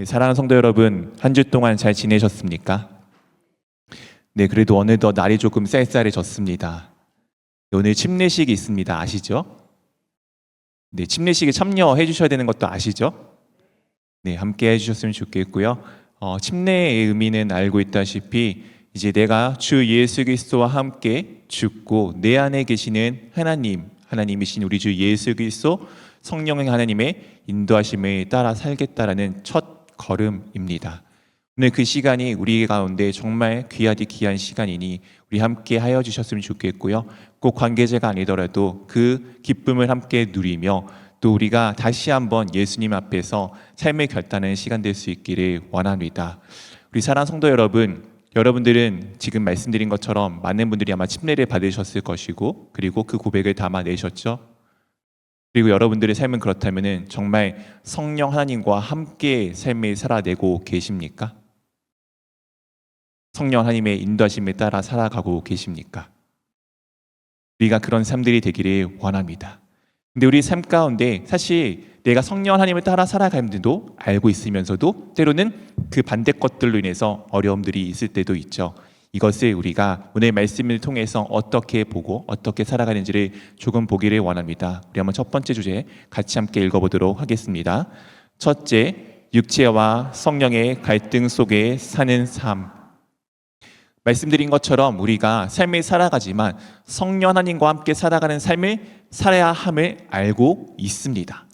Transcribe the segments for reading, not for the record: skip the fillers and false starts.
사랑하는 성도 여러분, 한 주 동안 잘 지내셨습니까? 네, 그래도 어느덧 날이 조금 쌀쌀해졌습니다. 오늘 침례식이 있습니다. 아시죠? 네, 침례식에 참여해 주셔야 되는 것도 아시죠? 네, 함께 해주셨으면 좋겠고요. 침례의 의미는 알고 있다시피 이제 내가 주 예수 그리스도와 함께 죽고 내 안에 계시는 하나님이신 우리 주 예수 그리스도 성령의 하나님의 인도하심에 따라 살겠다라는 첫 걸음입니다. 오늘 그 시간이 우리 가운데 정말 귀하디 귀한 시간이니 우리 함께 하여 주셨으면 좋겠고요. 꼭 관계자가 아니더라도 그 기쁨을 함께 누리며 또 우리가 다시 한번 예수님 앞에서 삶을 결단하는 시간 될 수 있기를 원합니다. 우리 사랑하는 성도 여러분, 여러분들은 지금 말씀드린 것처럼 많은 분들이 아마 침례를 받으셨을 것이고 그리고 그 고백을 담아내셨죠. 그리고 여러분들의 삶은 그렇다면 정말 성령 하나님과 함께 삶을 살아내고 계십니까? 성령 하나님의 인도하심에 따라 살아가고 계십니까? 우리가 그런 삶들이 되기를 원합니다. 근데 우리 삶 가운데 사실 내가 성령 하나님을 따라 살아가는데도 알고 있으면서도 때로는 그 반대 것들로 인해서 어려움들이 있을 때도 있죠. 이것을 우리가 오늘 말씀을 통해서 어떻게 보고 어떻게 살아가는지를 조금 보기를 원합니다. 우리 한번 첫 번째 주제 같이 함께 읽어보도록 하겠습니다. 첫째, 육체와 성령의 갈등 속에 사는 삶. 말씀드린 것처럼 우리가 삶을 살아가지만 성령 하나님과 함께 살아가는 삶을 살아야 함을 알고 있습니다.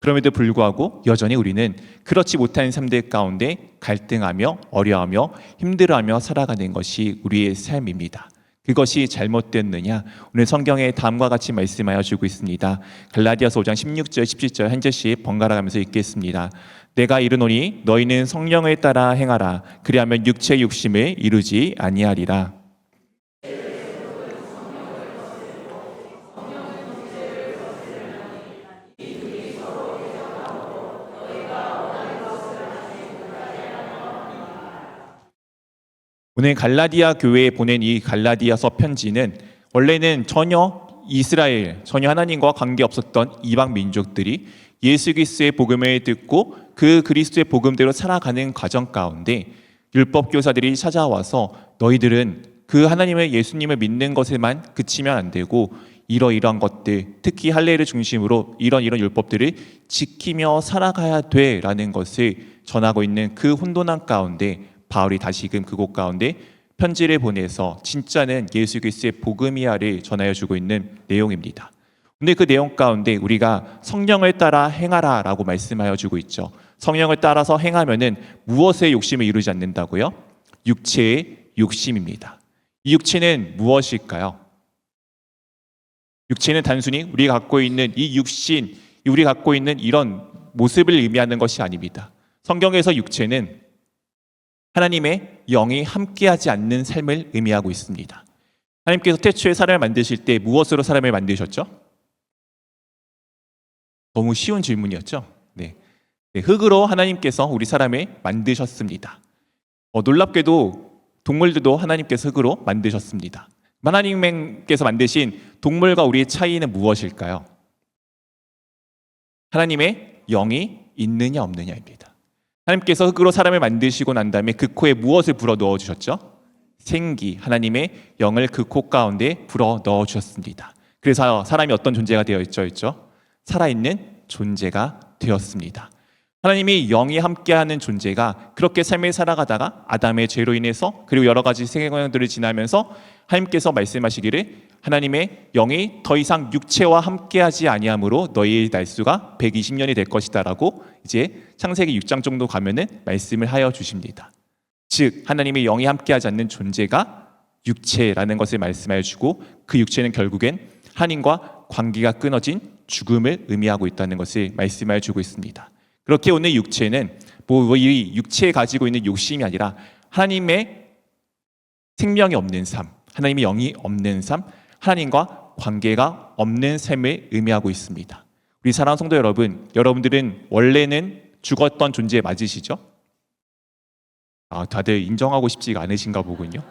그럼에도 불구하고 여전히 우리는 그렇지 못한 삶들 가운데 갈등하며 어려워하며 힘들어하며 살아가는 것이 우리의 삶입니다. 그것이 잘못됐느냐? 오늘 성경에 다음과 같이 말씀하여 주고 있습니다. 갈라디아서 5장 16절 17절 한 절씩 번갈아 가면서 읽겠습니다. 내가 이르노니 너희는 성령을 따라 행하라. 그리하면 육체의 욕심을 이루지 아니하리라. 오늘 갈라디아 교회에 보낸 이 갈라디아서 편지는 원래는 전혀 하나님과 관계없었던 이방 민족들이 예수 그리스도의 복음을 듣고 그 그리스도의 복음대로 살아가는 과정 가운데 율법 교사들이 찾아와서 너희들은 그 하나님의 예수님을 믿는 것에만 그치면 안 되고 이러이러한 것들, 특히 할례를 중심으로 이런 율법들을 지키며 살아가야 돼라는 것을 전하고 있는 그 혼돈한 가운데 바울이 다시금 그곳 가운데 편지를 보내서 진짜는 예수 그리스도의 복음이야를 전하여 주고 있는 내용입니다. 근데 그 내용 가운데 우리가 성령을 따라 행하라 라고 말씀하여 주고 있죠. 성령을 따라서 행하면은 무엇의 욕심을 이루지 않는다고요? 육체의 욕심입니다. 이 육체는 무엇일까요? 육체는 단순히 우리가 갖고 있는 이 육신, 우리가 갖고 있는 이런 모습을 의미하는 것이 아닙니다. 성경에서 육체는 하나님의 영이 함께하지 않는 삶을 의미하고 있습니다. 하나님께서 태초에 사람을 만드실 때 무엇으로 사람을 만드셨죠? 너무 쉬운 질문이었죠? 네. 흙으로 하나님께서 우리 사람을 만드셨습니다. 놀랍게도 동물들도 하나님께서 흙으로 만드셨습니다. 하나님께서 만드신 동물과 우리의 차이는 무엇일까요? 하나님의 영이 있느냐 없느냐입니다. 하나님께서 흙으로 사람을 만드시고 난 다음에 그 코에 무엇을 불어 넣어 주셨죠? 생기, 하나님의 영을 그 코 가운데 불어 넣어 주셨습니다. 그래서 사람이 어떤 존재가 되어 있죠? 살아있는 존재가 되었습니다. 하나님이 영이 함께하는 존재가 그렇게 삶을 살아가다가 아담의 죄로 인해서 그리고 여러 가지 세계관들을 지나면서 하나님께서 말씀하시기를 하나님의 영이 더 이상 육체와 함께하지 아니하므로 너희의 날수가 120년이 될 것이다 라고 이제 창세기 6장 정도 가면은 말씀을 하여 주십니다. 즉 하나님의 영이 함께하지 않는 존재가 육체라는 것을 말씀하여 주고 그 육체는 결국엔 하나님과 관계가 끊어진 죽음을 의미하고 있다는 것을 말씀하여 주고 있습니다. 그렇게 오늘 육체는 이 육체에 가지고 있는 욕심이 아니라 하나님의 생명이 없는 삶, 하나님의 영이 없는 삶, 하나님과 관계가 없는 삶을 의미하고 있습니다. 우리 사랑하는 성도 여러분, 여러분들은 원래는 죽었던 존재 맞으시죠? 다들 인정하고 싶지가 않으신가 보군요.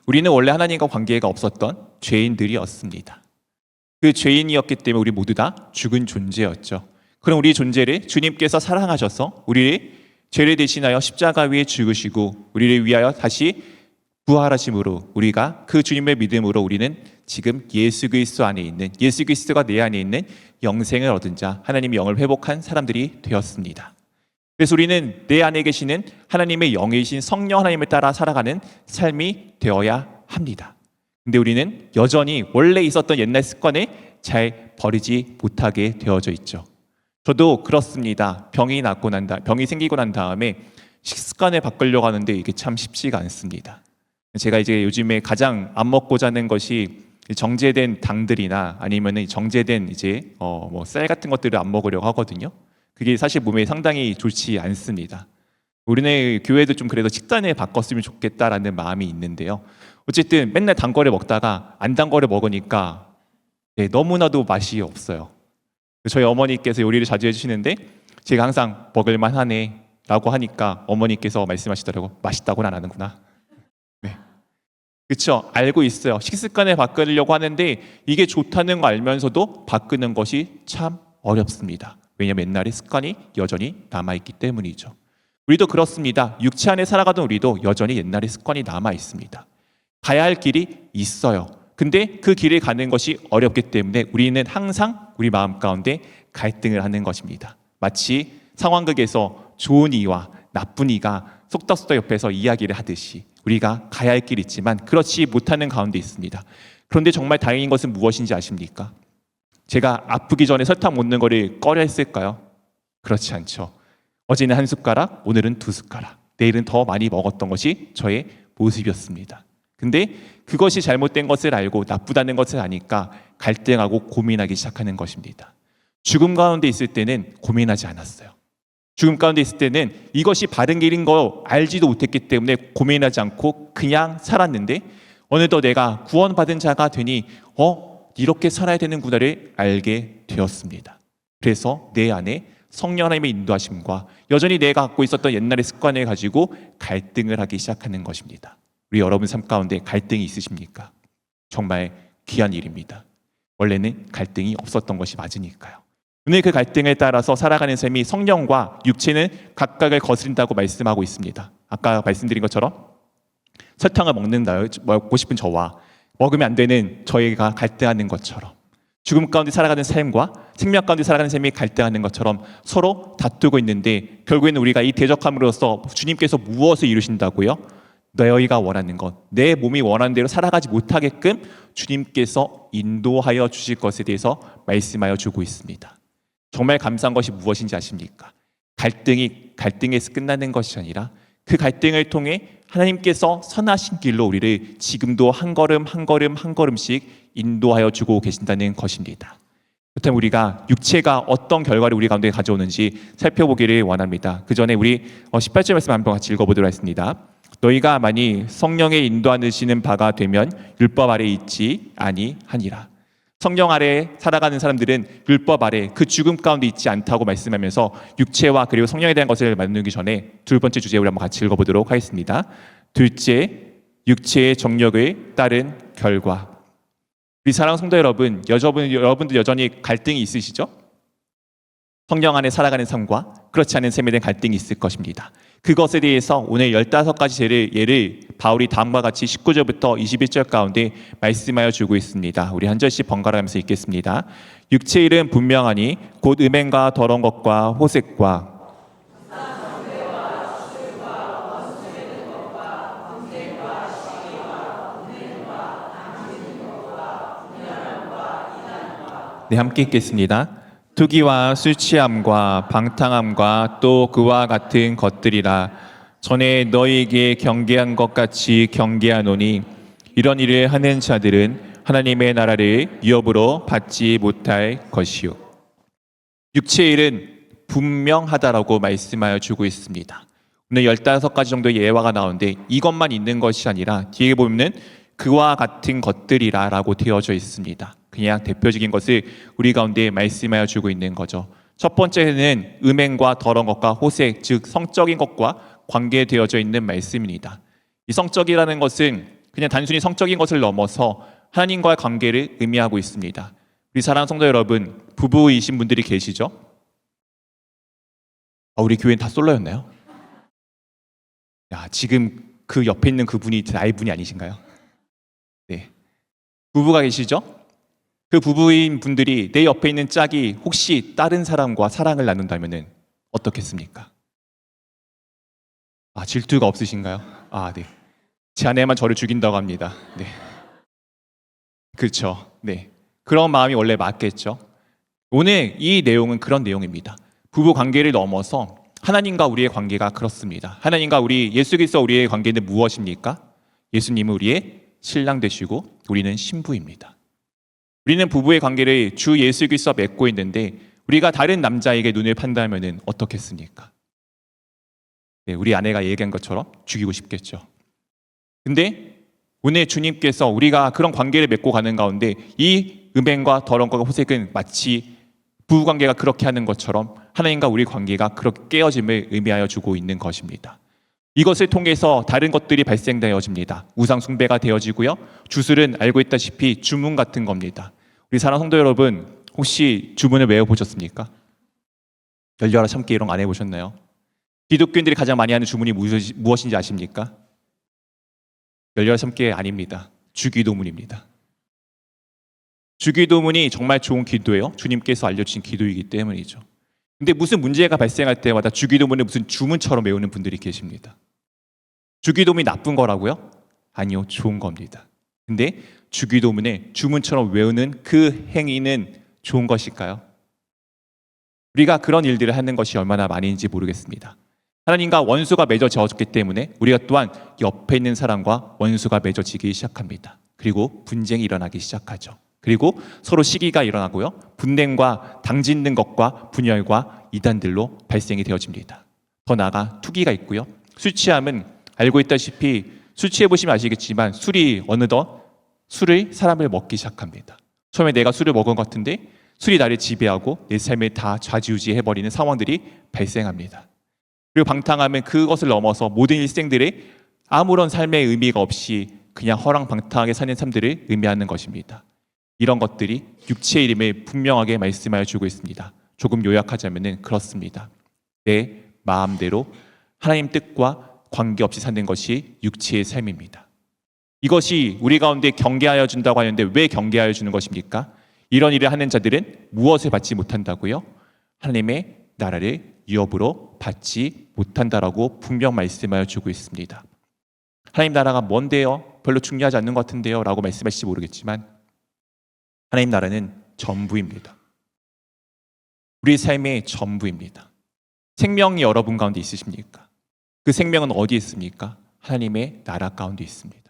우리는 원래 하나님과 관계가 없었던 죄인들이었습니다. 그 죄인이었기 때문에 우리 모두 다 죽은 존재였죠. 그런 우리 존재를 주님께서 사랑하셔서 우리를 죄를 대신하여 십자가 위에 죽으시고 우리를 위하여 다시 부활하심으로 우리가 그 주님의 믿음으로 우리는 지금 예수 그리스도 안에 있는, 예수 그리스도가 내 안에 있는 영생을 얻은 자, 하나님의 영을 회복한 사람들이 되었습니다. 그래서 우리는 내 안에 계시는 하나님의 영이신 성령 하나님을 따라 살아가는 삶이 되어야 합니다. 근데 우리는 여전히 원래 있었던 옛날 습관을 잘 버리지 못하게 되어져 있죠. 저도 그렇습니다. 병이 생기고 난 다음에 식습관을 바꾸려고 하는데 이게 참 쉽지가 않습니다. 제가 이제 요즘에 가장 안 먹고 자는 것이 정제된 당들이나 아니면은 정제된 이제 쌀 같은 것들을 안 먹으려고 하거든요. 그게 사실 몸에 상당히 좋지 않습니다. 우리네 교회도 좀 그래도 식단을 바꿨으면 좋겠다라는 마음이 있는데요. 어쨌든 맨날 단 거를 먹다가 안 단 거를 먹으니까 너무나도 맛이 없어요. 저희 어머니께서 요리를 자주 해주시는데 제가 항상 먹을만 하네 라고 하니까 어머니께서 말씀하시더라고. 맛있다고는 안 하는구나. 네. 그렇죠. 알고 있어요. 식습관을 바꾸려고 하는데 이게 좋다는 거 알면서도 바꾸는 것이 참 어렵습니다. 왜냐하면 옛날의 습관이 여전히 남아있기 때문이죠. 우리도 그렇습니다. 육체 안에 살아가던 우리도 여전히 옛날의 습관이 남아있습니다. 가야 할 길이 있어요. 근데 그 길을 가는 것이 어렵기 때문에 우리는 항상 우리 마음 가운데 갈등을 하는 것입니다. 마치 상황극에서 좋은 이와 나쁜 이가 속닥속닥 옆에서 이야기를 하듯이 우리가 가야 할 길이 있지만 그렇지 못하는 가운데 있습니다. 그런데 정말 다행인 것은 무엇인지 아십니까? 제가 아프기 전에 설탕 먹는 거를 꺼려 했을까요? 그렇지 않죠. 어제는 한 숟가락, 오늘은 두 숟가락, 내일은 더 많이 먹었던 것이 저의 모습이었습니다. 근데 그것이 잘못된 것을 알고 나쁘다는 것을 아니까 갈등하고 고민하기 시작하는 것입니다. 죽음 가운데 있을 때는 고민하지 않았어요. 죽음 가운데 있을 때는 이것이 바른 길인 거 알지도 못했기 때문에 고민하지 않고 그냥 살았는데 어느덧 내가 구원받은 자가 되니 이렇게 살아야 되는구나를 알게 되었습니다. 그래서 내 안에 성령 하나님의 인도하심과 여전히 내가 갖고 있었던 옛날의 습관을 가지고 갈등을 하기 시작하는 것입니다. 우리 여러분 삶 가운데 갈등이 있으십니까? 정말 귀한 일입니다. 원래는 갈등이 없었던 것이 맞으니까요. 오늘 그 갈등에 따라서 살아가는 삶이 성령과 육체는 각각을 거스린다고 말씀하고 있습니다. 아까 말씀드린 것처럼 설탕을 먹고 싶은 저와 먹으면 안 되는 저희가 갈등하는 것처럼 죽음 가운데 살아가는 삶과 생명 가운데 살아가는 삶이 갈등하는 것처럼 서로 다투고 있는데 결국에는 우리가 이 대적함으로써 주님께서 무엇을 이루신다고요? 너희가 원하는 것, 내 몸이 원하는 대로 살아가지 못하게끔 주님께서 인도하여 주실 것에 대해서 말씀하여 주고 있습니다. 정말 감사한 것이 무엇인지 아십니까? 갈등이 갈등에서 끝나는 것이 아니라 그 갈등을 통해 하나님께서 선하신 길로 우리를 지금도 한 걸음 한 걸음 한 걸음씩 인도하여 주고 계신다는 것입니다. 그렇다면 우리가 육체가 어떤 결과를 우리 가운데 가져오는지 살펴보기를 원합니다. 그 전에 우리 18절 말씀 한번 같이 읽어보도록 하겠습니다. 너희가 만일 성령의 인도하시는 바가 되면 율법 아래 있지 아니하니라. 성령 아래 살아가는 사람들은 율법 아래 그 죽음 가운데 있지 않다고 말씀하면서 육체와 그리고 성령에 대한 것을 나누기 전에 두 번째 주제 우리 한번 같이 읽어보도록 하겠습니다. 둘째, 육체의 정력을 따른 결과. 우리 사랑하는 성도 여러분, 여러분들 여전히 갈등이 있으시죠? 성령 안에 살아가는 삶과 그렇지 않은 삶에 대한 갈등이 있을 것입니다. 그것에 대해서 오늘 15가지 예를 바울이 다음과 같이 19절부터 21절 가운데 말씀하여 주고 있습니다. 우리 한 절씩 번갈아 가면서 읽겠습니다. 육체의 일은 분명하니 곧 음행과 더러운 것과 호색과 네, 함께 읽겠습니다. 투기와 술 취함과 방탕함과 또 그와 같은 것들이라. 전에 너희에게 경계한 것 같이 경계하노니 이런 일을 하는 자들은 하나님의 나라를 위협으로 받지 못할 것이요. 육체의 일은 분명하다라고 말씀하여 주고 있습니다. 오늘 15가지 정도의 예화가 나오는데 이것만 있는 것이 아니라 뒤에 보면 그와 같은 것들이라 라고 되어져 있습니다. 그냥 대표적인 것을 우리 가운데 말씀하여 주고 있는 거죠. 첫 번째는 음행과 더러운 것과 호색, 즉 성적인 것과 관계되어져 있는 말씀입니다. 이 성적이라는 것은 그냥 단순히 성적인 것을 넘어서 하나님과의 관계를 의미하고 있습니다. 우리 사랑하는 성도 여러분, 부부이신 분들이 계시죠? 우리 교회는 다 솔로였나요? 야, 지금 그 옆에 있는 그분이 나의 분이 아니신가요? 네. 부부가 계시죠? 그 부부인 분들이 내 옆에 있는 짝이 혹시 다른 사람과 사랑을 나눈다면은 어떻겠습니까? 질투가 없으신가요? 네. 제 아내만 저를 죽인다고 합니다. 네. 그렇죠. 네. 그런 마음이 원래 맞겠죠. 오늘 이 내용은 그런 내용입니다. 부부 관계를 넘어서 하나님과 우리의 관계가 그렇습니다. 하나님과 우리 예수 그리스도 우리의 관계는 무엇입니까? 예수님은 우리의 신랑 되시고 우리는 신부입니다. 우리는 부부의 관계를 주 예수 그리스도와 맺고 있는데 우리가 다른 남자에게 눈을 판다면은 어떻겠습니까? 네, 우리 아내가 얘기한 것처럼 죽이고 싶겠죠. 근데 오늘 주님께서 우리가 그런 관계를 맺고 가는 가운데 이 음행과 더러운 것과 호색은 마치 부부관계가 그렇게 하는 것처럼 하나님과 우리 관계가 그렇게 깨어짐을 의미하여 주고 있는 것입니다. 이것을 통해서 다른 것들이 발생되어집니다. 우상 숭배가 되어지고요. 주술은 알고 있다시피 주문 같은 겁니다. 우리 사랑하는 성도 여러분, 혹시 주문을 외워보셨습니까? 열려라 참기 이런 거 안 해보셨나요? 기독교인들이 가장 많이 하는 주문이 무엇인지 아십니까? 열려라 참기 아닙니다. 주기도문입니다. 주기도문이 정말 좋은 기도예요. 주님께서 알려주신 기도이기 때문이죠. 근데 무슨 문제가 발생할 때마다 주기도문을 무슨 주문처럼 외우는 분들이 계십니다. 주기도문이 나쁜 거라고요? 아니요, 좋은 겁니다. 근데 주기도문을 주문처럼 외우는 그 행위는 좋은 것일까요? 우리가 그런 일들을 하는 것이 얼마나 많은지 모르겠습니다. 하나님과 원수가 맺어졌기 때문에 우리가 또한 옆에 있는 사람과 원수가 맺어지기 시작합니다. 그리고 분쟁이 일어나기 시작하죠. 그리고 서로 시기가 일어나고요. 분냄과 당짓는 것과 분열과 이단들로 발생이 되어집니다. 더 나아가 투기가 있고요. 술 취함은 알고 있다시피 술 취해보시면 아시겠지만 술이 어느덧 술을 사람을 먹기 시작합니다. 처음에 내가 술을 먹은 것 같은데 술이 나를 지배하고 내 삶을 다 좌지우지해버리는 상황들이 발생합니다. 그리고 방탕하면 그것을 넘어서 모든 일생들의 아무런 삶의 의미가 없이 그냥 허랑방탕하게 사는 삶들을 의미하는 것입니다. 이런 것들이 육체의 이름을 분명하게 말씀하여 주고 있습니다. 조금 요약하자면 그렇습니다. 내 마음대로 하나님 뜻과 관계없이 사는 것이 육체의 삶입니다. 이것이 우리 가운데 경계하여 준다고 하는데 왜 경계하여 주는 것입니까? 이런 일을 하는 자들은 무엇을 받지 못한다고요? 하나님의 나라를 유업으로 받지 못한다라고 분명 말씀하여 주고 있습니다. 하나님 나라가 뭔데요? 별로 중요하지 않는 것 같은데요? 라고 말씀하실지 모르겠지만 하나님 나라는 전부입니다. 우리 삶의 전부입니다. 생명이 여러분 가운데 있으십니까? 그 생명은 어디에 있습니까? 하나님의 나라 가운데 있습니다.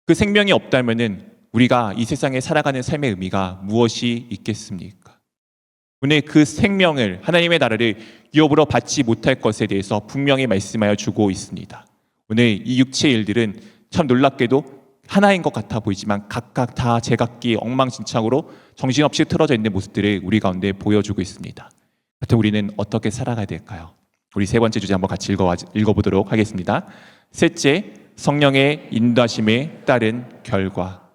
그 생명이 없다면은 우리가 이 세상에 살아가는 삶의 의미가 무엇이 있겠습니까? 오늘 그 생명을 하나님의 나라를 유업으로 받지 못할 것에 대해서 분명히 말씀하여 주고 있습니다. 오늘 이 육체의 일들은 참 놀랍게도 하나인 것 같아 보이지만 각각 다 제각기 엉망진창으로 정신없이 틀어져 있는 모습들을 우리 가운데 보여주고 있습니다. 그렇다면 우리는 어떻게 살아가야 될까요? 우리 세 번째 주제 한번 같이 읽어보도록 하겠습니다. 셋째, 성령의 인도하심에 따른 결과.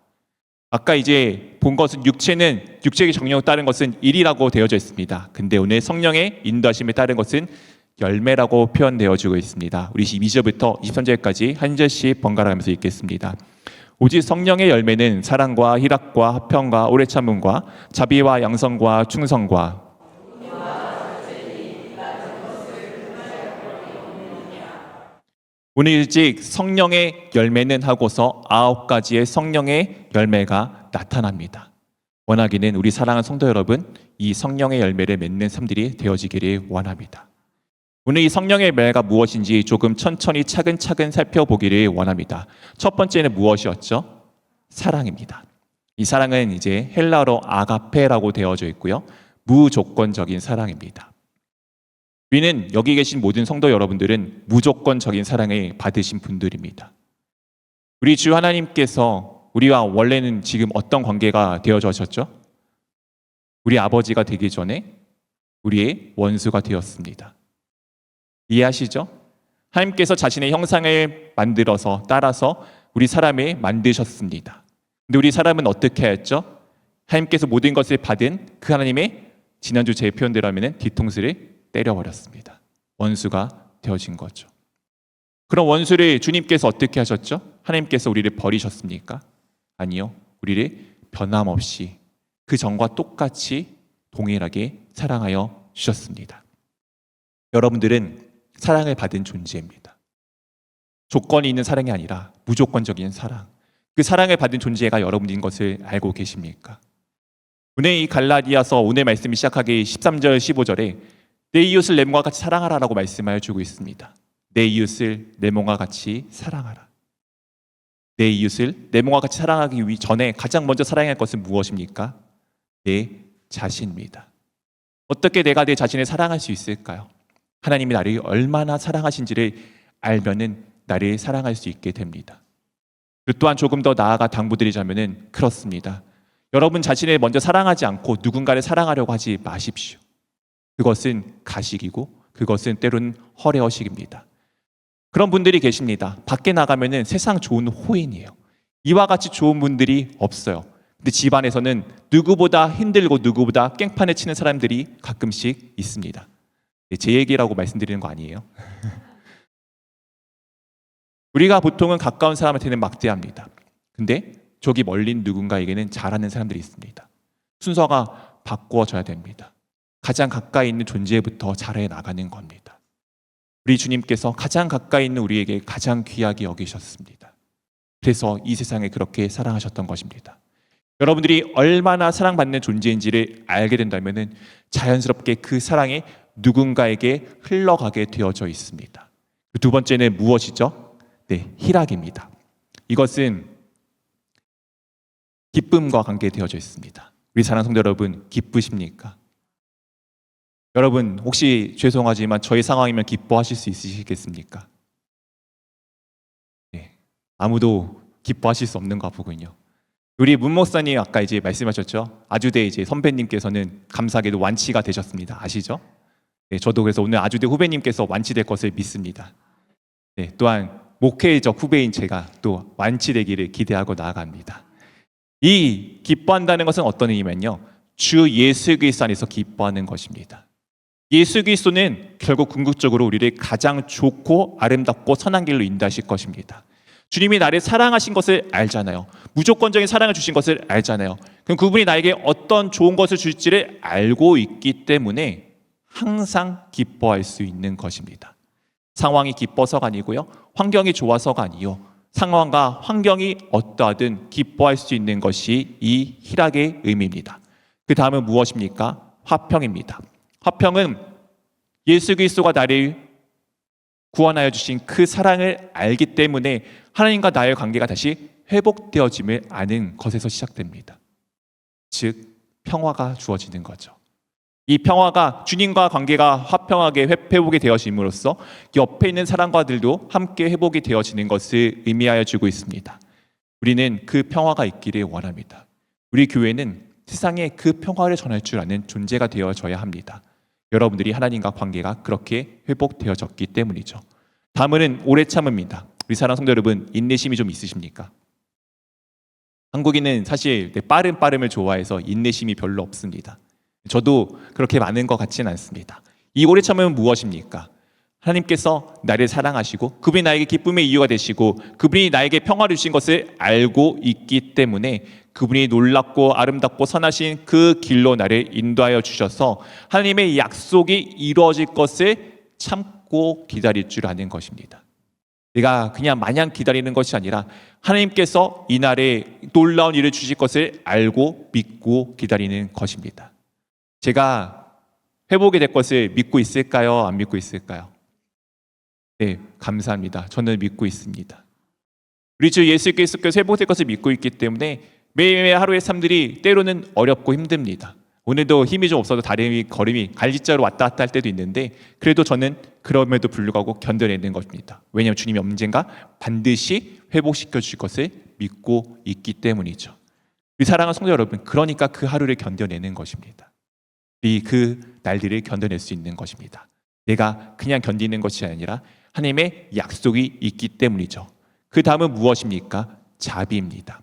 아까 이제 본 것은 육체의 정령에 따른 것은 일이라고 되어져 있습니다. 근데 오늘 성령의 인도하심에 따른 것은 열매라고 표현되어지고 있습니다. 우리 22절부터 23절까지 한 절씩 번갈아 가면서 읽겠습니다. 오직 성령의 열매는 사랑과 희락과 화평과 오래 참음과 자비와 양성과 충성과 오늘 일찍 성령의 열매는 하고서 9가지의 성령의 열매가 나타납니다. 원하기는 우리 사랑하는 성도 여러분, 이 성령의 열매를 맺는 삶들이 되어지기를 원합니다. 오늘 이 성령의 열매가 무엇인지 조금 천천히 차근차근 살펴보기를 원합니다. 첫 번째는 무엇이었죠? 사랑입니다. 이 사랑은 이제 헬라어로 아가페라고 되어져 있고요. 무조건적인 사랑입니다. 우리는 여기 계신 모든 성도 여러분들은 무조건적인 사랑을 받으신 분들입니다. 우리 주 하나님께서 우리와 원래는 지금 어떤 관계가 되어졌죠? 우리 아버지가 되기 전에 우리의 원수가 되었습니다. 이해하시죠? 하나님께서 자신의 형상을 만들어서 따라서 우리 사람을 만드셨습니다. 근데 우리 사람은 어떻게 했죠? 하나님께서 모든 것을 받은 그 하나님의 지난주 제 표현대로 하면 뒤통수를 때려버렸습니다. 원수가 되어진 거죠. 그럼 원수를 주님께서 어떻게 하셨죠? 하나님께서 우리를 버리셨습니까? 아니요. 우리를 변함없이 그 전과 똑같이 동일하게 사랑하여 주셨습니다. 여러분들은 사랑을 받은 존재입니다. 조건이 있는 사랑이 아니라 무조건적인 사랑. 그 사랑을 받은 존재가 여러분인 것을 알고 계십니까? 오늘 이 갈라디아서 오늘 말씀이 시작하기 13절 15절에 내 이웃을 내 몸과 같이 사랑하라라고 말씀하여 주고 있습니다. 내 이웃을 내 몸과 같이 사랑하라. 내 이웃을 내 몸과 같이 사랑하기 전에 가장 먼저 사랑할 것은 무엇입니까? 내 자신입니다. 어떻게 내가 내 자신을 사랑할 수 있을까요? 하나님이 나를 얼마나 사랑하신지를 알면은 나를 사랑할 수 있게 됩니다. 또한 조금 더 나아가 당부드리자면은 그렇습니다. 여러분 자신을 먼저 사랑하지 않고 누군가를 사랑하려고 하지 마십시오. 그것은 가식이고 그것은 때로는 허례허식입니다. 그런 분들이 계십니다. 밖에 나가면은 세상 좋은 호인이에요. 이와 같이 좋은 분들이 없어요. 근데 집안에서는 누구보다 힘들고 누구보다 깽판을 치는 사람들이 가끔씩 있습니다. 제 얘기라고 말씀드리는 거 아니에요. 우리가 보통은 가까운 사람한테는 막대합니다. 근데 저기 멀리 누군가에게는 잘하는 사람들이 있습니다. 순서가 바꾸어져야 됩니다. 가장 가까이 있는 존재부터 잘해 나가는 겁니다. 우리 주님께서 가장 가까이 있는 우리에게 가장 귀하게 여기셨습니다. 그래서 이 세상에 그렇게 사랑하셨던 것입니다. 여러분들이 얼마나 사랑받는 존재인지를 알게 된다면 자연스럽게 그 사랑이 누군가에게 흘러가게 되어져 있습니다. 두 번째는 무엇이죠? 네, 희락입니다. 이것은 기쁨과 관계되어져 있습니다. 우리 사랑하는 성도 여러분, 기쁘십니까? 여러분 혹시 죄송하지만 저희 상황이면 기뻐하실 수 있으시겠습니까? 네, 아무도 기뻐하실 수 없는가 보군요. 우리 문 목사님 아까 이제 말씀하셨죠? 아주대 이제 선배님께서는 감사하게도 완치가 되셨습니다. 아시죠? 네, 저도 그래서 오늘 아주대 후배님께서 완치될 것을 믿습니다. 네, 또한 목회적 후배인 제가 또 완치되기를 기대하고 나아갑니다. 이 기뻐한다는 것은 어떤 의미면요, 주 예수 그리스도 안에서 기뻐하는 것입니다. 예수 그리스도는 결국 궁극적으로 우리를 가장 좋고 아름답고 선한 길로 인도하실 것입니다. 주님이 나를 사랑하신 것을 알잖아요. 무조건적인 사랑을 주신 것을 알잖아요. 그럼 그분이 나에게 어떤 좋은 것을 줄지를 알고 있기 때문에 항상 기뻐할 수 있는 것입니다. 상황이 기뻐서가 아니고요, 환경이 좋아서가 아니요, 상황과 환경이 어떠하든 기뻐할 수 있는 것이 이 희락의 의미입니다. 그 다음은 무엇입니까? 화평입니다. 화평은 예수 그리스도가 나를 구원하여 주신 그 사랑을 알기 때문에 하나님과 나의 관계가 다시 회복되어짐을 아는 것에서 시작됩니다. 즉 평화가 주어지는 거죠. 이 평화가 주님과 관계가 화평하게 회복이 되어짐으로써 옆에 있는 사람과들도 함께 회복이 되어지는 것을 의미하여 주고 있습니다. 우리는 그 평화가 있기를 원합니다. 우리 교회는 세상에 그 평화를 전할 줄 아는 존재가 되어져야 합니다. 여러분들이 하나님과 관계가 그렇게 회복되어졌기 때문이죠. 다음은 오래 참음입니다. 우리 사랑하는 성도 여러분, 인내심이 좀 있으십니까? 한국인은 사실 빠름을 좋아해서 인내심이 별로 없습니다. 저도 그렇게 많은 것 같지는 않습니다. 이 오래 참음은 무엇입니까? 하나님께서 나를 사랑하시고 그분이 나에게 기쁨의 이유가 되시고 그분이 나에게 평화를 주신 것을 알고 있기 때문에 그분이 놀랍고 아름답고 선하신 그 길로 나를 인도하여 주셔서 하나님의 약속이 이루어질 것을 참고 기다릴 줄 아는 것입니다. 내가 그냥 마냥 기다리는 것이 아니라 하나님께서 이날에 놀라운 일을 주실 것을 알고 믿고 기다리는 것입니다. 제가 회복이 될 것을 믿고 있을까요? 안 믿고 있을까요? 네, 감사합니다. 저는 믿고 있습니다. 우리 주 예수 그리스도께서 회복될 것을 믿고 있기 때문에 매일매일 하루의 삶들이 때로는 어렵고 힘듭니다. 오늘도 힘이 좀 없어서 다리 걸음이 갈지자로 왔다 갔다 할 때도 있는데 그래도 저는 그럼에도 불구하고 견뎌내는 것입니다. 왜냐하면 주님이 언젠가 반드시 회복시켜 주실 것을 믿고 있기 때문이죠. 우리 사랑하는 성도 여러분, 그러니까 그 하루를 견뎌내는 것입니다. 우리 그 날들을 견뎌낼 수 있는 것입니다. 내가 그냥 견디는 것이 아니라 하나님의 약속이 있기 때문이죠. 그 다음은 무엇입니까? 자비입니다.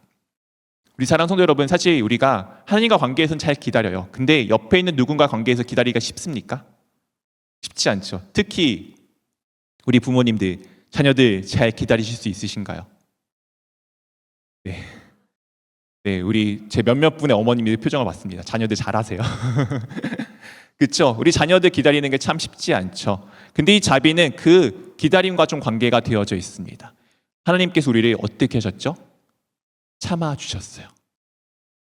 우리 사랑하는 성도 여러분, 사실 우리가 하나님과 관계에서는 잘 기다려요. 근데 옆에 있는 누군가 관계에서 기다리기가 쉽습니까? 쉽지 않죠. 특히 우리 부모님들, 자녀들 잘 기다리실 수 있으신가요? 네. 네, 우리 제 몇몇 분의 어머님의 표정을 봤습니다. 자녀들 잘하세요. 그렇죠? 우리 자녀들 기다리는 게 참 쉽지 않죠. 근데 이 자비는 그 기다림과 좀 관계가 되어져 있습니다. 하나님께서 우리를 어떻게 하셨죠? 참아주셨어요.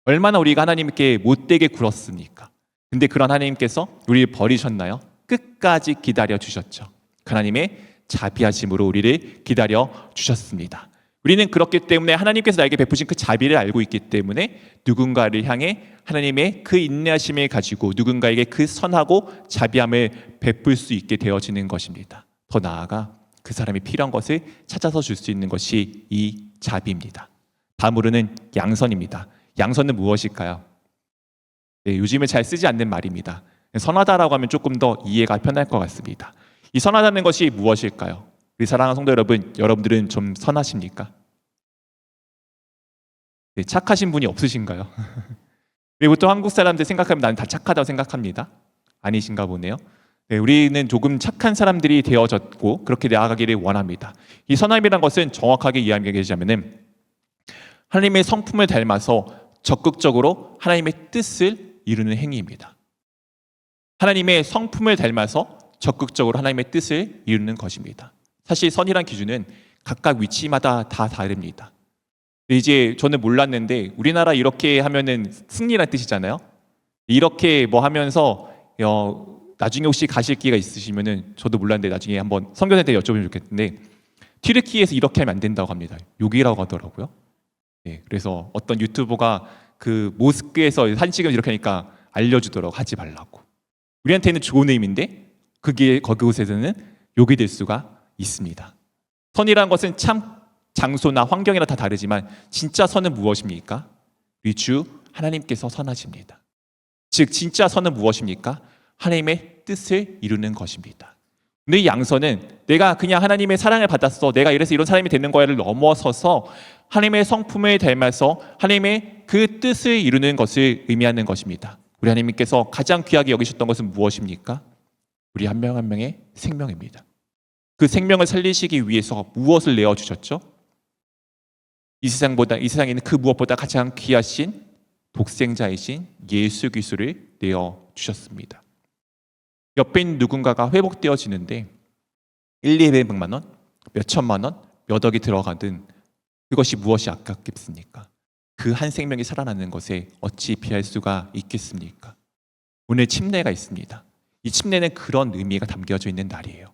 얼마나 우리가 하나님께 못되게 굴었습니까? 근데 그런 하나님께서 우리를 버리셨나요? 끝까지 기다려 주셨죠. 그 하나님의 자비하심으로 우리를 기다려 주셨습니다. 우리는 그렇기 때문에 하나님께서 나에게 베푸신 그 자비를 알고 있기 때문에 누군가를 향해 하나님의 그 인내하심을 가지고 누군가에게 그 선하고 자비함을 베풀 수 있게 되어지는 것입니다. 더 나아가 그 사람이 필요한 것을 찾아서 줄 수 있는 것이 이 자비입니다. 다음으로는 양선입니다. 양선은 무엇일까요? 네, 요즘에 잘 쓰지 않는 말입니다. 선하다라고 하면 조금 더 이해가 편할 것 같습니다. 이 선하다는 것이 무엇일까요? 우리 사랑하는 성도 여러분, 여러분들은 좀 선하십니까? 네, 착하신 분이 없으신가요? 우리 보통 한국 사람들 생각하면 나는 다 착하다고 생각합니다. 아니신가 보네요. 네, 우리는 조금 착한 사람들이 되어졌고 그렇게 나아가기를 원합니다. 이 선함이란 것은 정확하게 이야기하자면은 하나님의 성품을 닮아서 적극적으로 하나님의 뜻을 이루는 행위입니다. 하나님의 성품을 닮아서 적극적으로 하나님의 뜻을 이루는 것입니다. 사실 선이란 기준은 각각 위치마다 다 다릅니다. 이제 저는 몰랐는데 우리나라 이렇게 하면은 승리란 뜻이잖아요. 이렇게 뭐 하면서 나중에 혹시 가실 기회가 있으시면은 저도 몰랐는데 나중에 한번 선교사한테 여쭤보면 좋겠는데 튀르키예에서 이렇게 하면 안 된다고 합니다. 욕이라고 하더라고요. 네, 그래서 어떤 유튜버가 그 모스크에서 사진 찍으면 이렇게 하니까 알려주더라고, 하지 말라고. 우리한테는 좋은 의미인데 그게 그곳에서는 욕이 될 수가 있습니다. 선이라는 것은 참 장소나 환경이라 다 다르지만 진짜 선은 무엇입니까? 우리 주 하나님께서 선하십니다. 즉 진짜 선은 무엇입니까? 하나님의 뜻을 이루는 것입니다. 근데 이 양선은 내가 그냥 하나님의 사랑을 받았어, 내가 이래서 이런 사람이 되는 거야를 넘어서서 하나님의 성품을 닮아서 하나님의 그 뜻을 이루는 것을 의미하는 것입니다. 우리 하나님께서 가장 귀하게 여기셨던 것은 무엇입니까? 우리 한 명 한 명의 생명입니다. 그 생명을 살리시기 위해서 무엇을 내어주셨죠? 이 세상에 있는 그 무엇보다 가장 귀하신 독생자이신 예수 그리스도를 내어주셨습니다. 옆에 있는 누군가가 회복되어지는데 1, 200만 원, 몇 천만 원, 몇 억이 들어가든 그것이 무엇이 아깝겠습니까? 그 한 생명이 살아나는 것에 어찌 비할 수가 있겠습니까? 오늘 침례가 있습니다. 이 침례는 그런 의미가 담겨져 있는 날이에요.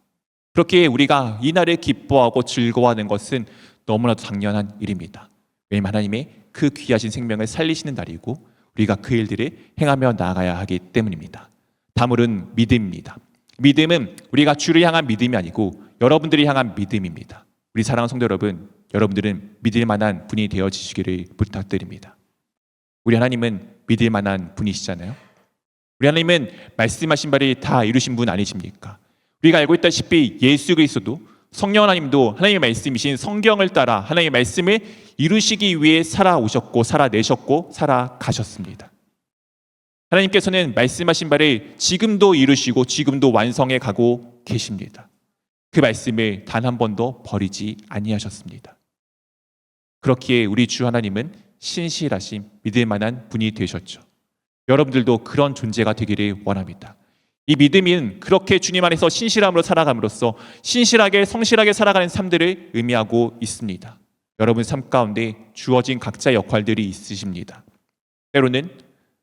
그렇게 우리가 이 날을 기뻐하고 즐거워하는 것은 너무나도 당연한 일입니다. 왜냐하면 하나님의 그 귀하신 생명을 살리시는 날이고 우리가 그 일들을 행하며 나아가야 하기 때문입니다. 다음으로는 믿음입니다. 믿음은 우리가 주를 향한 믿음이 아니고 여러분들이 향한 믿음입니다. 우리 사랑하는 성도 여러분, 여러분들은 믿을 만한 분이 되어지시기를 부탁드립니다. 우리 하나님은 믿을 만한 분이시잖아요. 우리 하나님은 말씀하신 바를 다 이루신 분 아니십니까? 우리가 알고 있다시피 예수 그리스도도 성령 하나님도 하나님의 말씀이신 성경을 따라 하나님의 말씀을 이루시기 위해 살아오셨고 살아내셨고 살아가셨습니다. 하나님께서는 말씀하신 바를 지금도 이루시고 지금도 완성해 가고 계십니다. 그 말씀을 단 한 번도 버리지 아니하셨습니다. 그렇기에 우리 주 하나님은 신실하신 믿을 만한 분이 되셨죠. 여러분들도 그런 존재가 되기를 원합니다. 이 믿음은 그렇게 주님 안에서 신실함으로 살아감으로써 신실하게 성실하게 살아가는 삶들을 의미하고 있습니다. 여러분 삶 가운데 주어진 각자의 역할들이 있으십니다. 때로는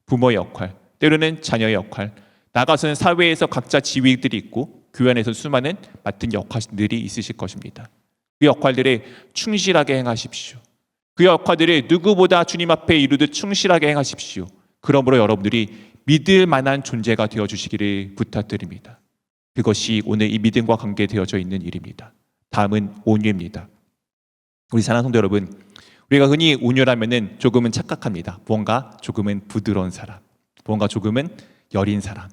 부모의 역할, 때로는 자녀의 역할, 나가서는 사회에서 각자 지위들이 있고 교회 안에서 수많은 맡은 역할들이 있으실 것입니다. 그 역할들에 충실하게 행하십시오. 그 역할들을 누구보다 주님 앞에 이루듯 충실하게 행하십시오. 그러므로 여러분들이 믿을 만한 존재가 되어주시기를 부탁드립니다. 그것이 오늘 이 믿음과 관계되어져 있는 일입니다. 다음은 온유입니다. 우리 사랑하는 성도 여러분, 우리가 흔히 온유라면은 조금은 착각합니다. 뭔가 조금은 부드러운 사람, 뭔가 조금은 여린 사람.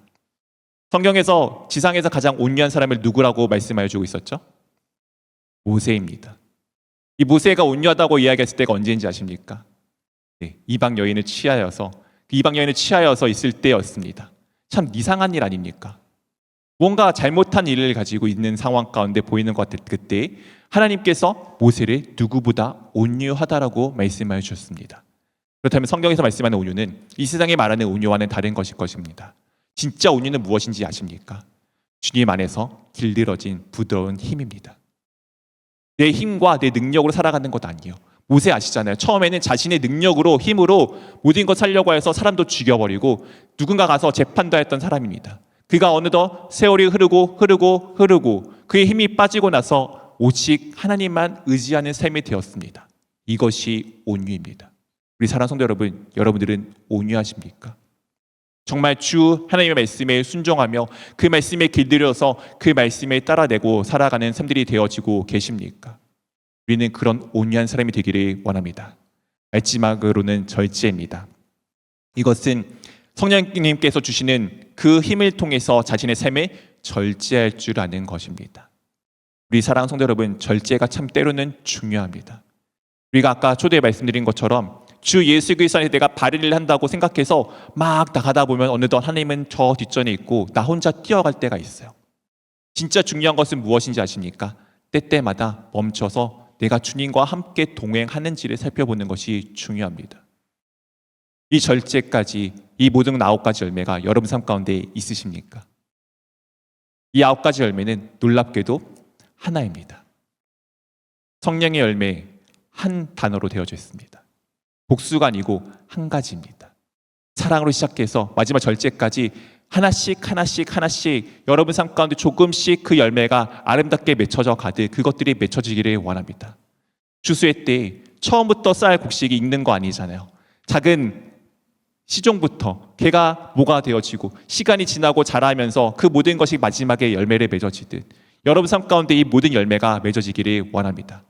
성경에서 지상에서 가장 온유한 사람을 누구라고 말씀하여 주고 있었죠? 모세입니다. 이 모세가 온유하다고 이야기했을 때가 언제인지 아십니까? 네, 이방 여인을 취하여서 있을 때였습니다. 참 이상한 일 아닙니까? 뭔가 잘못한 일을 가지고 있는 상황 가운데 보이는 것 같을 그때 하나님께서 모세를 누구보다 온유하다라고 말씀하여 주셨습니다. 그렇다면 성경에서 말씀하는 온유는 이 세상에 말하는 온유와는 다른 것일 것입니다. 진짜 온유는 무엇인지 아십니까? 주님 안에서 길들어진 부드러운 힘입니다. 내 힘과 내 능력으로 살아가는 것 아니에요. 모세 아시잖아요. 처음에는 자신의 능력으로 힘으로 모든 것 살려고 해서 사람도 죽여버리고 누군가 가서 재판도 했던 사람입니다. 그가 어느덧 세월이 흐르고 그의 힘이 빠지고 나서 오직 하나님만 의지하는 삶이 되었습니다. 이것이 온유입니다. 우리 사랑하는 성도 여러분, 여러분들은 온유하십니까? 정말 주 하나님의 말씀에 순종하며 그 말씀에 길들여서 그 말씀에 따라내고 살아가는 삶들이 되어지고 계십니까? 우리는 그런 온유한 사람이 되기를 원합니다. 마지막으로는 절제입니다. 이것은 성령님께서 주시는 그 힘을 통해서 자신의 삶에 절제할 줄 아는 것입니다. 우리 사랑하는 성도 여러분, 절제가 참 때로는 중요합니다. 우리가 아까 초대에 말씀드린 것처럼 주 예수 그리스도 안에서 내가 바른 일을 한다고 생각해서 막 나가다 보면 어느덧 하나님은 저 뒷전에 있고 나 혼자 뛰어갈 때가 있어요. 진짜 중요한 것은 무엇인지 아십니까? 때때마다 멈춰서 내가 주님과 함께 동행하는지를 살펴보는 것이 중요합니다. 이 절제까지, 이 모든 9가지 열매가 여러분 삶 가운데 있으십니까? 이 9가지 열매는 놀랍게도 하나입니다. 성령의 열매 한 단어로 되어져 있습니다. 복수가 아니고 한 가지입니다. 사랑으로 시작해서 마지막 절제까지 하나씩 여러분 삶 가운데 조금씩 그 열매가 아름답게 맺혀져 가듯 그것들이 맺혀지기를 원합니다. 추수의 때 처음부터 쌀 곡식이 익는 거 아니잖아요. 작은 시종부터 걔가 모가 되어지고 시간이 지나고 자라면서 그 모든 것이 마지막에 열매를 맺어지듯 여러분 삶 가운데 이 모든 열매가 맺어지기를 원합니다.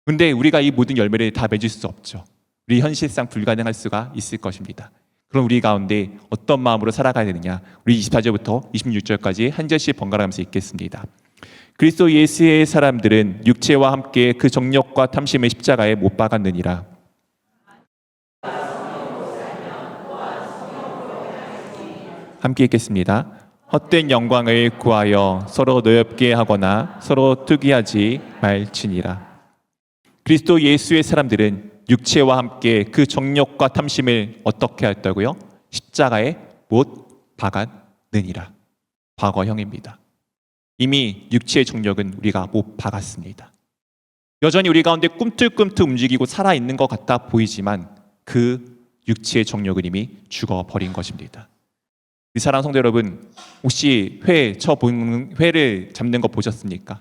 근데 우리가 이 모든 열매를 다 맺을 수 없죠. 우리 현실상 불가능할 수가 있을 것입니다. 그럼 우리 가운데 어떤 마음으로 살아가야 되느냐? 우리 24절부터 26절까지 한 절씩 번갈아가면서 읽겠습니다. 그리스도 예수의 사람들은 육체와 함께 그 정욕과 탐심의 십자가에 못 박았느니라. 함께 읽겠습니다. 헛된 영광을 구하여 서로 노엽게 하거나 서로 투기하지 말지니라. 그리스도 예수의 사람들은 육체와 함께 그 정욕과 탐심을 어떻게 했다고요? 십자가에 못 박았느니라. 과거형입니다. 이미 육체의 정욕은 우리가 못 박았습니다. 여전히 우리 가운데 꿈틀꿈틀 움직이고 살아있는 것 같아 보이지만 그 육체의 정욕은 이미 죽어버린 것입니다. 우리 사랑하는 성도 여러분, 혹시 회를 잡는 거 보셨습니까?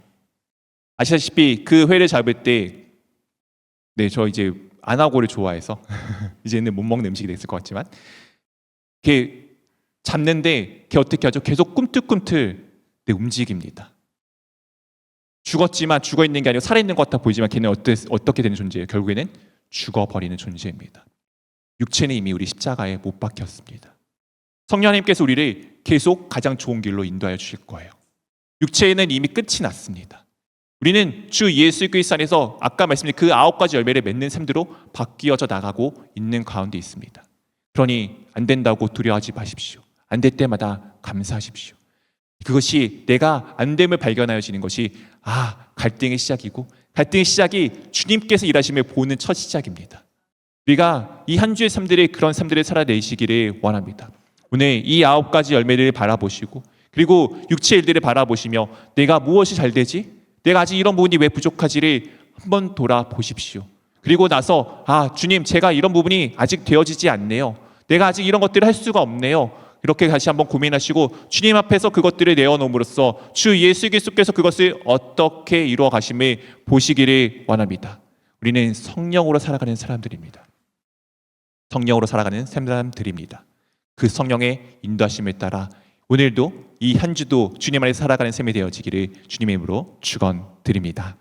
아시다시피 그 회를 잡을 때 저 이제 안하고를 좋아해서 이제는 못 먹는 음식이 됐을 것 같지만 이렇게 잡는데 걔 어떻게 하죠? 계속 꿈틀꿈틀 움직입니다. 죽었지만 죽어있는 게 아니고 살아있는 것 같아 보이지만 걔는 어떻게 되는 존재예요? 결국에는 죽어버리는 존재입니다. 육체는 이미 우리 십자가에 못 박혔습니다. 성령 하나님께서 우리를 계속 가장 좋은 길로 인도하여 주실 거예요. 육체에는 이미 끝이 났습니다. 우리는 주 예수 그리스도 안에서 아까 말씀드린 그 9가지 열매를 맺는 삶대로 바뀌어져 나가고 있는 가운데 있습니다. 그러니 안 된다고 두려워하지 마십시오. 안 될 때마다 감사하십시오. 그것이 내가 안 됨을 발견하여지는 것이 갈등의 시작이고 갈등의 시작이 주님께서 일하심을 보는 첫 시작입니다. 우리가 이 한 주의 삶들이 그런 삶들을 살아내시기를 원합니다. 오늘 이 9가지 열매를 바라보시고 그리고 육체의 일들을 바라보시며 내가 무엇이 잘 되지? 내가 아직 이런 부분이 왜 부족하지를 한번 돌아보십시오. 그리고 나서 주님 제가 이런 부분이 아직 되어지지 않네요. 내가 아직 이런 것들을 할 수가 없네요. 이렇게 다시 한번 고민하시고 주님 앞에서 그것들을 내어놓음으로써 주 예수 그리스도께서 그것을 어떻게 이루어 가심을 보시기를 원합니다. 우리는 성령으로 살아가는 사람들입니다. 성령으로 살아가는 사람들입니다. 그 성령의 인도하심에 따라 오늘도 이 한 주도 주님 안에서 살아가는 삶이 되어지기를 주님의 이름으로 축원드립니다.